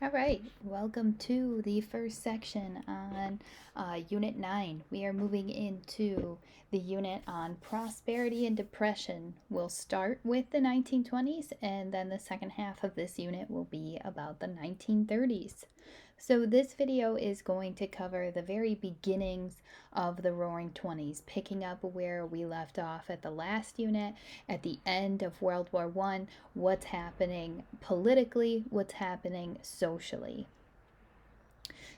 All right, welcome to the first section on Unit 9. We are moving into the unit on prosperity and depression. We'll start with the 1920s, and then the second half of this unit will be about the 1930s. So, this video is going to cover the very beginnings of the Roaring Twenties, picking up where we left off at the last unit at the end of World War One, what's happening politically, what's happening socially.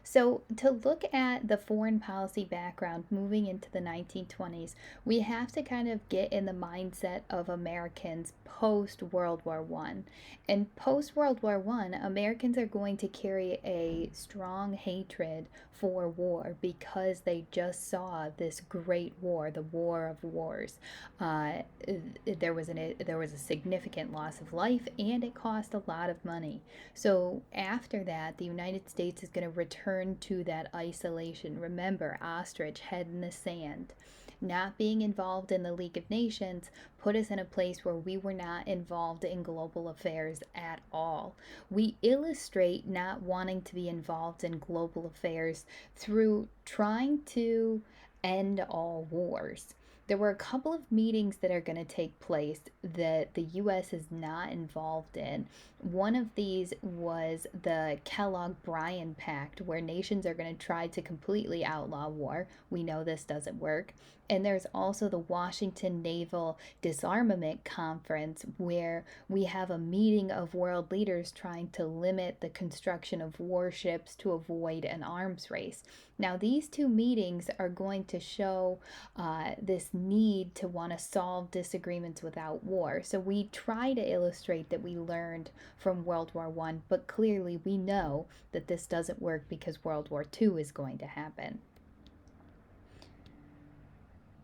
So, to look at the foreign policy background moving into the 1920s, we have to kind of get in the mindset of Americans post World War One. And post World War One, Americans are going to carry a strong hatred for war because they just saw this great war, the War of Wars. Uh, there was a significant loss of life, and it cost a lot of money. So after that, the United States is going to return to that isolation. Remember, ostrich, head in the sand. Not being involved in the League of Nations put us in a place where we were not involved in global affairs at all. We illustrate not wanting to be involved in global affairs through trying to end all wars. There were a couple of meetings that are going to take place that the US is not involved in. One of these was the Kellogg Briand Pact, where nations are going to try to completely outlaw war. We know this doesn't work. And there's also the Washington Naval Disarmament Conference, where we have a meeting of world leaders trying to limit the construction of warships to avoid an arms race. Now, these two meetings are going to show this need to want to solve disagreements without war. So we try to illustrate that we learned from World War One, but clearly we know that this doesn't work because World War Two is going to happen.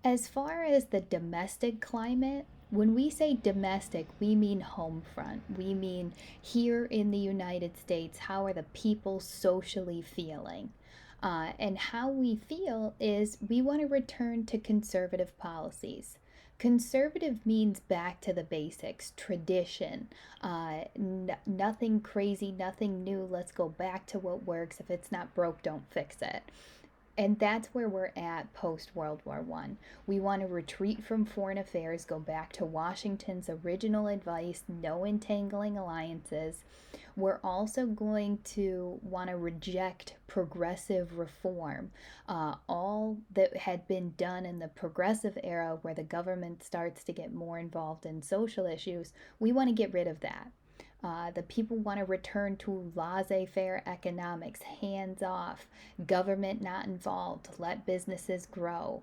As far as the domestic climate, when we say domestic, we mean home front. We mean here in the United States, how are the people socially feeling? And how we feel is we want to return to conservative policies. Conservative means back to the basics, tradition, nothing crazy, nothing new. Let's go back to what works. If it's not broke, don't fix it. And that's where we're at post World War One. We want to retreat from foreign affairs, go back to Washington's original advice, no entangling alliances. We're also going to want to reject progressive reform. All that had been done in the progressive era, where the government starts to get more involved in social issues, we want to get rid of that. The people want to return to laissez faire economics, hands off, government not involved, let businesses grow.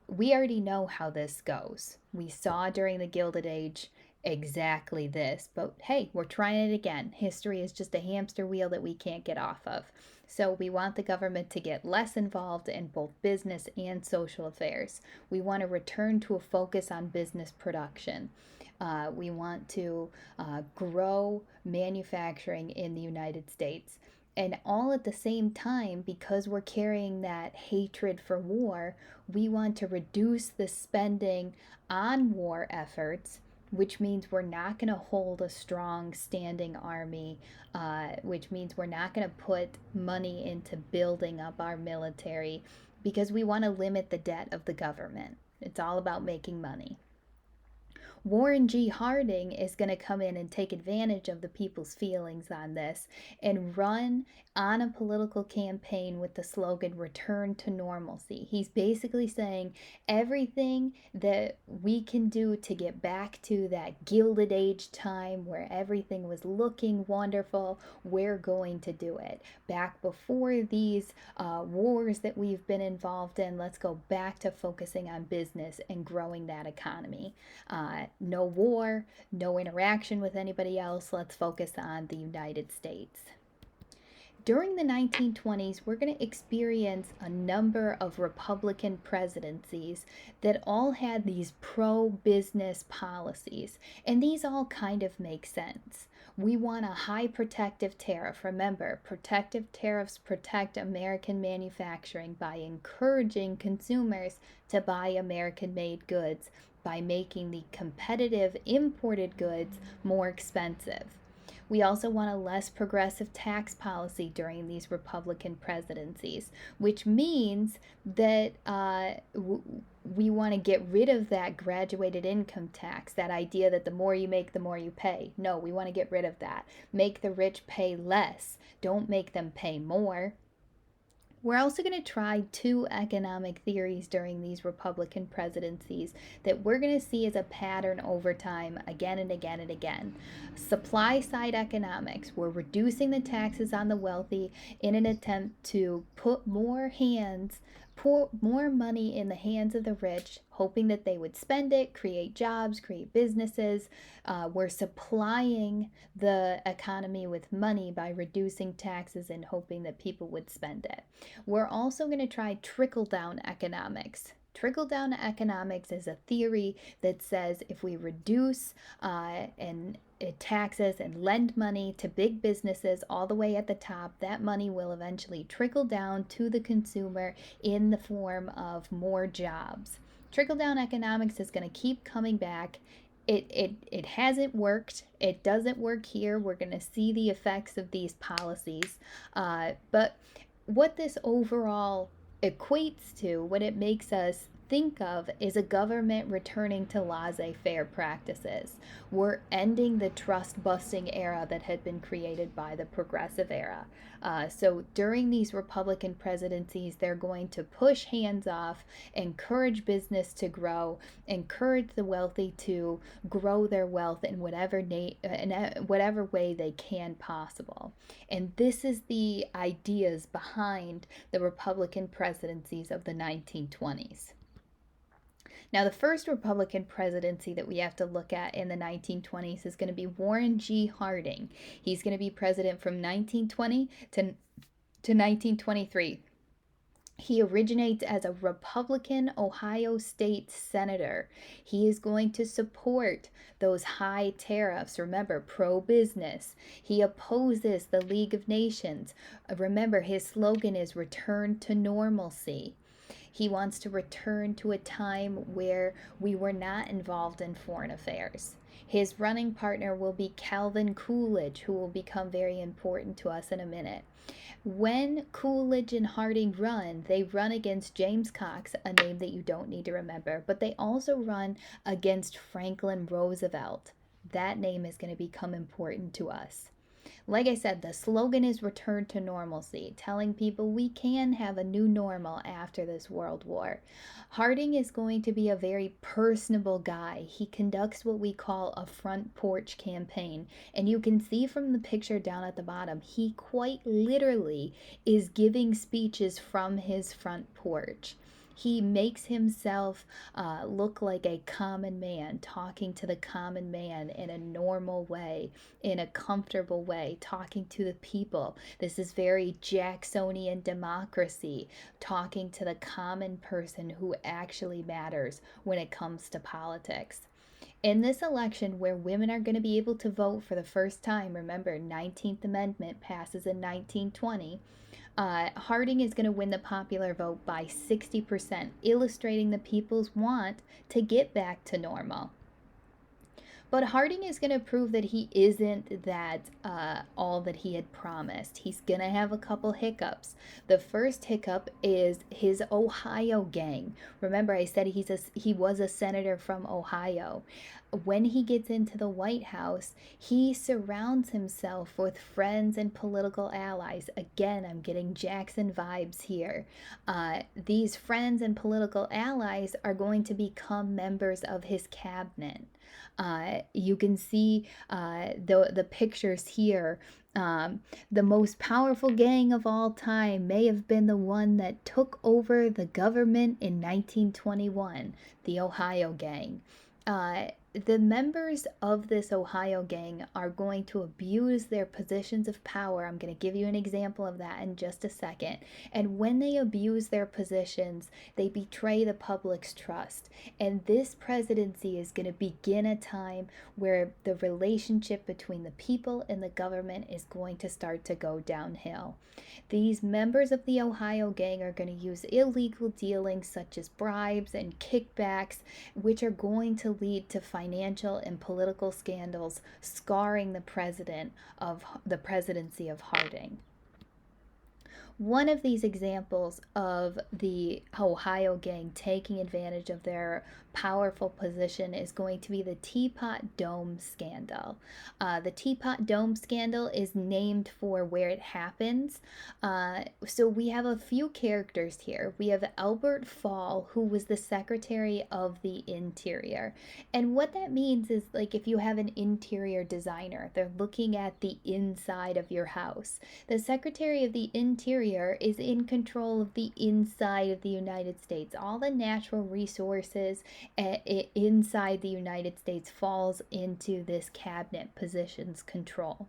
We already know how this goes. We saw during the Gilded Age exactly this, but hey, we're trying it again. History is just a hamster wheel that we can't get off of. So we want the government to get less involved in both business and social affairs. We want to return to a focus on business production. We want to grow manufacturing in the United States. And all at the same time, because we're carrying that hatred for war, we want to reduce the spending on war efforts, which means we're not going to hold a strong standing army, which means we're not going to put money into building up our military because we want to limit the debt of the government. It's all about making money. Warren G. Harding is going to come in and take advantage of the people's feelings on this and run on a political campaign with the slogan return to normalcy. He's basically saying everything that we can do to get back to that Gilded Age time where everything was looking wonderful, we're going to do it. Back before these wars that we've been involved in, let's go back to focusing on business and growing that economy. No war, no interaction with anybody else. Let's focus on the United States. During the 1920s, we're going to experience a number of Republican presidencies that all had these pro business policies, and these all kind of make sense. We want a high protective tariff. Remember, protective tariffs protect American manufacturing by encouraging consumers to buy American made goods by making the competitive imported goods more expensive. We also want a less progressive tax policy during these Republican presidencies, which means that we want to get rid of that graduated income tax, that idea that the more you make, the more you pay. No, we want to get rid of that. Make the rich pay less, don't make them pay more. We're also going to try two economic theories during these Republican presidencies that we're going to see as a pattern over time again and again and again. Supply side economics, we're reducing the taxes on the wealthy in an attempt to put more money in the hands of the rich, hoping that they would spend it, create jobs, create businesses. We're supplying the economy with money by reducing taxes and hoping that people would spend it. We're also going to try trickle down economics. Trickle down economics is a theory that says if we reduce and taxes and lend money to big businesses all the way at the top, that money will eventually trickle down to the consumer in the form of more jobs. Trickle down economics is going to keep coming back. It hasn't worked. It doesn't work here. We're going to see the effects of these policies. But what this overall equates to, what it makes us think of, is a government returning to laissez-faire practices. We're ending the trust-busting era that had been created by the progressive era. So during these Republican presidencies, they're going to push hands off, encourage business to grow, encourage the wealthy to grow their wealth in whatever way they can possible. And this is the ideas behind the Republican presidencies of the 1920s. Now, the first Republican presidency that we have to look at in the 1920s is going to be Warren G. Harding. He's going to be president from 1920 to 1923. He originates as a Republican Ohio State senator. He is going to support those high tariffs. Remember, pro-business. He opposes the League of Nations. Remember, his slogan is "Return to Normalcy." He wants to return to a time where we were not involved in foreign affairs. His running partner will be Calvin Coolidge, who will become very important to us in a minute. When Coolidge and Harding run, they run against James Cox, a name that you don't need to remember, but they also run against Franklin Roosevelt. That name is going to become important to us. Like I said, the slogan is "Return to Normalcy," telling people we can have a new normal after this world war. Harding is going to be a very personable guy. He conducts what we call a front porch campaign. And you can see from the picture down at the bottom, he quite literally is giving speeches from his front porch. He makes himself look like a common man, talking to the common man in a normal way, in a comfortable way, talking to the people. This is very Jacksonian democracy, talking to the common person who actually matters when it comes to politics. In this election, where women are going to be able to vote for the first time, remember, 19th Amendment passes in 1920, Harding is going to win the popular vote by 60%, illustrating the people's want to get back to normal. But Harding is going to prove that he isn't that all that he had promised. He's going to have a couple hiccups. The first hiccup is his Ohio gang. Remember, I said he was a senator from Ohio. When he gets into the White House, he surrounds himself with friends and political allies. Again, I'm getting Jackson vibes here. These friends and political allies are going to become members of his cabinet. You can see the pictures here. The most powerful gang of all time may have been the one that took over the government in 1921, the Ohio gang. The members of this Ohio gang are going to abuse their positions of power. I'm going to give you an example of that in just a second. And when they abuse their positions, they betray the public's trust. And this presidency is going to begin a time where the relationship between the people and the government is going to start to go downhill. These members of the Ohio gang are going to use illegal dealings such as bribes and kickbacks, which are going to lead to financial and political scandals scarring the presidency of Harding. One of these examples of the Ohio gang taking advantage of their powerful position is going to be the Teapot Dome scandal. The Teapot Dome scandal is named for where it happens. So we have a few characters here. We have Albert Fall, who was the Secretary of the Interior. And what that means is, like, if you have an interior designer, they're looking at the inside of your house. The Secretary of the Interior is in control of the inside of the United States. All the natural resources inside the United States falls into this cabinet position's control.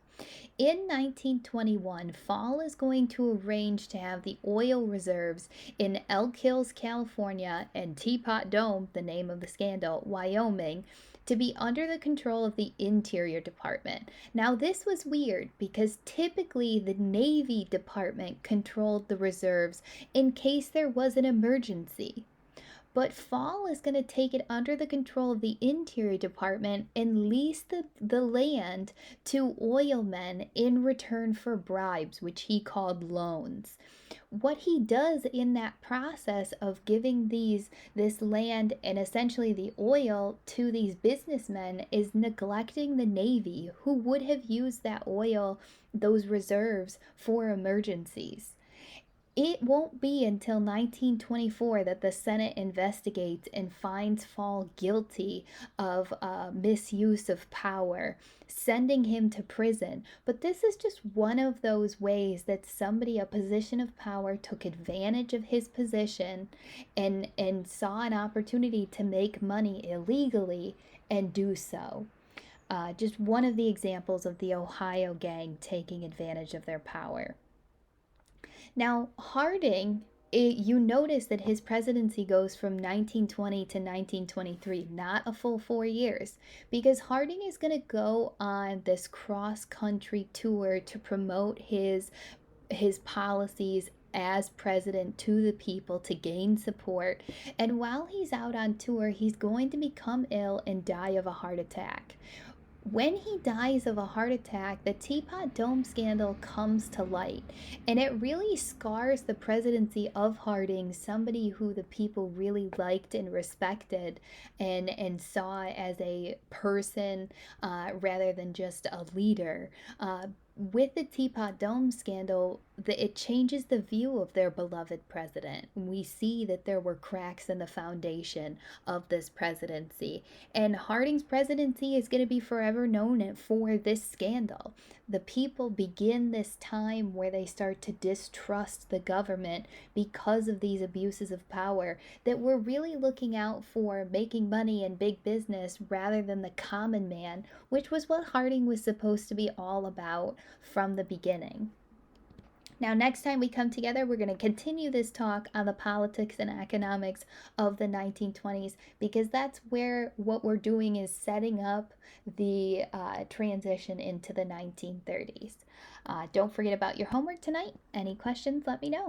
In 1921, Fall is going to arrange to have the oil reserves in Elk Hills, California, and Teapot Dome, the name of the scandal, Wyoming, to be under the control of the Interior Department. Now, this was weird because typically the Navy Department controlled the reserves in case there was an emergency. But Fall is going to take it under the control of the Interior Department and lease the land to oil men in return for bribes, which he called loans. What he does in that process of giving this land and essentially the oil to these businessmen is neglecting the Navy, who would have used that oil, those reserves, for emergencies. It won't be until 1924 that the Senate investigates and finds Fall guilty of misuse of power, sending him to prison. But this is just one of those ways that somebody, a position of power, took advantage of his position and saw an opportunity to make money illegally and do so. Just one of the examples of the Ohio gang taking advantage of their power. Now, Harding, you notice that his presidency goes from 1920 to 1923, not a full 4 years, because Harding is going to go on this cross-country tour to promote his policies as president to the people to gain support. And while he's out on tour, he's going to become ill and die of a heart attack. When he dies of a heart attack, the Teapot Dome scandal comes to light, and it really scars the presidency of Harding, somebody who the people really liked and respected and saw as a person rather than just a leader. With the Teapot Dome scandal, it changes the view of their beloved president. We see that there were cracks in the foundation of this presidency, and Harding's presidency is going to be forever known for this scandal. The people begin this time where they start to distrust the government because of these abuses of power that were really looking out for making money and big business rather than the common man, which was what Harding was supposed to be all about from the beginning. Now, next time we come together, we're going to continue this talk on the politics and economics of the 1920s, because that's where what we're doing is setting up the transition into the 1930s. Don't forget about your homework tonight. Any questions, let me know.